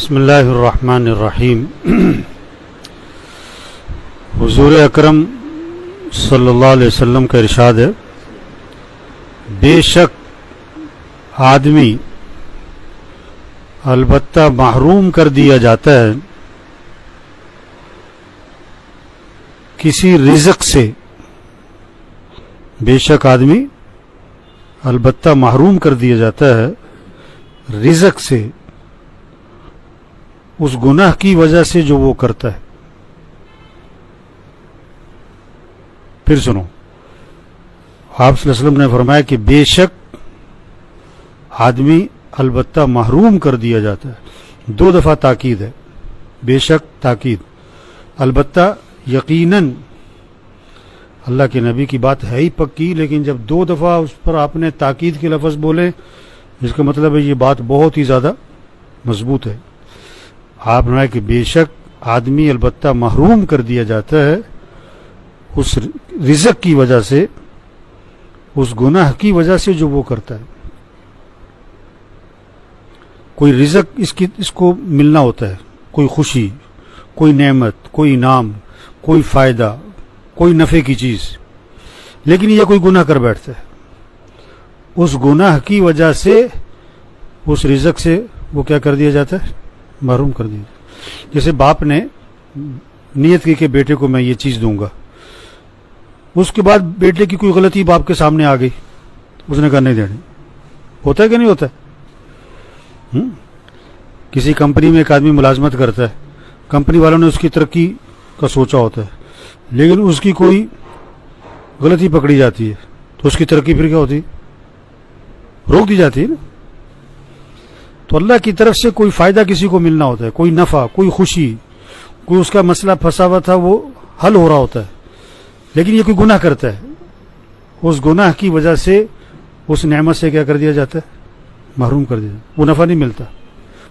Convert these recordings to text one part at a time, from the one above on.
بسم اللہ الرحمن الرحیم۔ حضور اکرم صلی اللہ علیہ وسلم کا ارشاد ہے، بے شک آدمی البتہ محروم کر دیا جاتا ہے کسی رزق سے، بے شک آدمی البتہ محروم کر دیا جاتا ہے رزق سے، اس گناہ کی وجہ سے جو وہ کرتا ہے۔ پھر سنو، آپ صلی اللہ علیہ وسلم نے فرمایا کہ بے شک آدمی البتہ محروم کر دیا جاتا ہے۔ 2 دفعہ تاکید ہے، بے شک تاکید، البتہ یقیناً اللہ کے نبی کی بات ہے ہی پکی، لیکن جب 2 دفعہ اس پر آپ نے تاکید کے لفظ بولے، جس کا مطلب ہے یہ بات بہت ہی زیادہ مضبوط ہے۔ آپ نے کہ بے شک آدمی البتہ محروم کر دیا جاتا ہے اس رزق کی وجہ سے، اس گناہ کی وجہ سے جو وہ کرتا ہے۔ کوئی رزق اس کو ملنا ہوتا ہے، کوئی خوشی، کوئی نعمت، کوئی انعام، کوئی فائدہ، کوئی نفع کی چیز، لیکن یہ کوئی گناہ کر بیٹھتا ہے، اس گناہ کی وجہ سے اس رزق سے وہ کیا کر دیا جاتا ہے؟ محروم کر دیا۔ جیسے باپ نے نیت کی کہ بیٹے کو میں یہ چیز دوں گا، اس کے بعد بیٹے کی کوئی غلطی باپ کے سامنے آ گئی، اس نے کہا نہیں دینی۔ ہوتا ہے کہ نہیں ہوتا ہے؟ کسی کمپنی میں ایک آدمی ملازمت کرتا ہے، کمپنی والوں نے اس کی ترقی کا سوچا ہوتا ہے، لیکن اس کی کوئی غلطی پکڑی جاتی ہے تو اس کی ترقی پھر کیا ہوتی ہے؟ روک دی جاتی ہے نا۔ تو اللہ کی طرف سے کوئی فائدہ کسی کو ملنا ہوتا ہے، کوئی نفع، کوئی خوشی، کوئی اس کا مسئلہ پھنسا ہوا تھا وہ حل ہو رہا ہوتا ہے، لیکن یہ کوئی گناہ کرتا ہے، اس گناہ کی وجہ سے اس نعمت سے کیا کر دیا جاتا ہے؟ محروم کر دیا جاتا ہے۔ وہ نفع نہیں ملتا،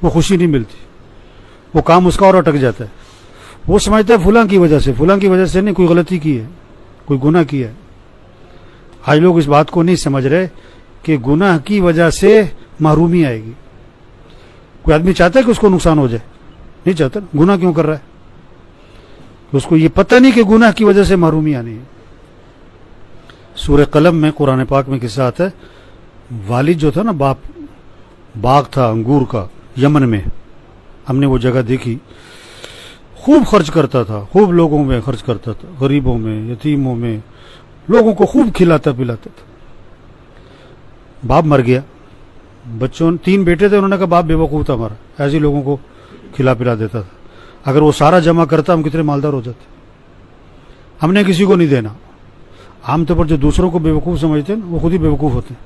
وہ خوشی نہیں ملتی، وہ کام اس کا اور اٹک جاتا ہے۔ وہ سمجھتا ہے فلاں کی وجہ سے، فلاں کی وجہ سے نہیں، کوئی غلطی کی ہے، کوئی گناہ کیا ہے۔ آج لوگ اس بات کو نہیں سمجھ رہے کہ گناہ کی وجہ سے محرومی آئے گی۔ کوئی آدمی چاہتا ہے کہ اس کو نقصان ہو جائے؟ نہیں چاہتا۔ گناہ کیوں کر رہا ہے؟ اس کو یہ پتہ نہیں کہ گناہ کی وجہ سے محرومی آنی ہے۔ سورہ قلم میں قرآن پاک میں قصہ آتا ہے، والد جو تھا نا، باغ تھا انگور کا یمن میں، ہم نے وہ جگہ دیکھی، خوب خرچ کرتا تھا، خوب لوگوں میں خرچ کرتا تھا، غریبوں میں، یتیموں میں، لوگوں کو خوب کھلاتا پلاتا تھا۔ باپ مر گیا، بچوں 3 بیٹے تھے، انہوں نے کہا باپ بے وقوف تھا ہمارا، ایسے لوگوں کو کھلا پلا دیتا تھا، اگر وہ سارا جمع کرتا ہم کتنے مالدار ہو جاتے۔ ہم نے کسی کو نہیں دینا۔ عام طور پر جو دوسروں کو بے وقوف سمجھتے ہیں وہ خود ہی بے وقوف ہوتے ہیں۔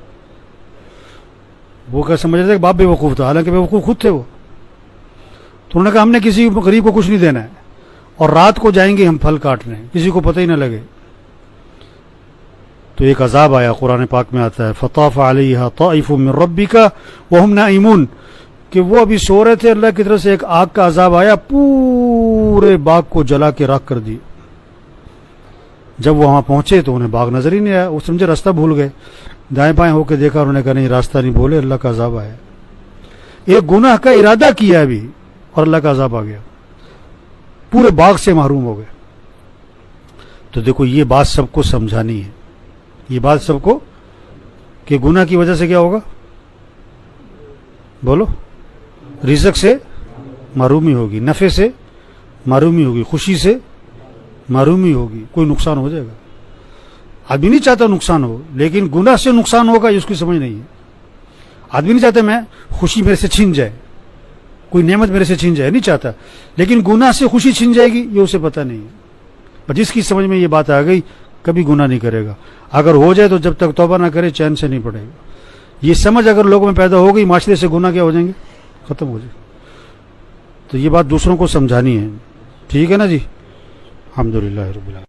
وہ کیا سمجھ رہے تھے کہ باپ بے وقوف تھا، حالانکہ بے وقوف خود تھے وہ۔ تو انہوں نے کہا ہم نے کسی غریب کو کچھ نہیں دینا ہے، اور رات کو جائیں گے ہم پھل کاٹنے، کسی کو پتہ ہی نہ لگے۔ تو ایک عذاب آیا، قرآن پاک میں آتا ہے فطاف علیہا طائف من ربک وہم نائمون، کہ وہ ابھی سو رہے تھے، اللہ کی طرف سے ایک آگ کا عذاب آیا، پورے باغ کو جلا کے راکھ کر دی۔ جب وہ وہاں پہنچے تو انہیں باغ نظر ہی نہیں آیا، وہ سمجھے راستہ بھول گئے، دائیں بائیں ہو کے دیکھا، انہوں نے کہا نہیں راستہ نہیں بولے، اللہ کا عذاب آیا۔ ایک گناہ کا ارادہ کیا ابھی اور اللہ کا عذاب آ گیا، پورے باغ سے محروم ہو گئے۔ تو دیکھو یہ بات سب کو سمجھانی ہے، یہ بات سب کو، کہ گناہ کی وجہ سے کیا ہوگا؟ بولو، رزق سے محرومی ہوگی، نفع سے محرومی ہوگی، خوشی سے محرومی ہوگی، کوئی نقصان ہو جائے گا۔ آدمی نہیں چاہتا نقصان ہو، لیکن گناہ سے نقصان ہوگا یہ اس کی سمجھ نہیں ہے۔ آدمی نہیں چاہتا میں خوشی میرے سے چھن جائے، کوئی نعمت میرے سے چھن جائے، نہیں چاہتا، لیکن گناہ سے خوشی چھن جائے گی یہ اسے پتہ نہیں ہے۔ پر جس کی سمجھ میں یہ بات آ گئی کبھی گناہ نہیں کرے گا، اگر ہو جائے تو جب تک توبہ نہ کرے چین سے نہیں پڑے گا۔ یہ سمجھ اگر لوگوں میں پیدا ہو گئی، معاشرے سے گناہ کیا ہو جائیں گے؟ ختم ہو جائے۔ تو یہ بات دوسروں کو سمجھانی ہے، ٹھیک ہے نا جی؟ الحمدللہ رب العالمین۔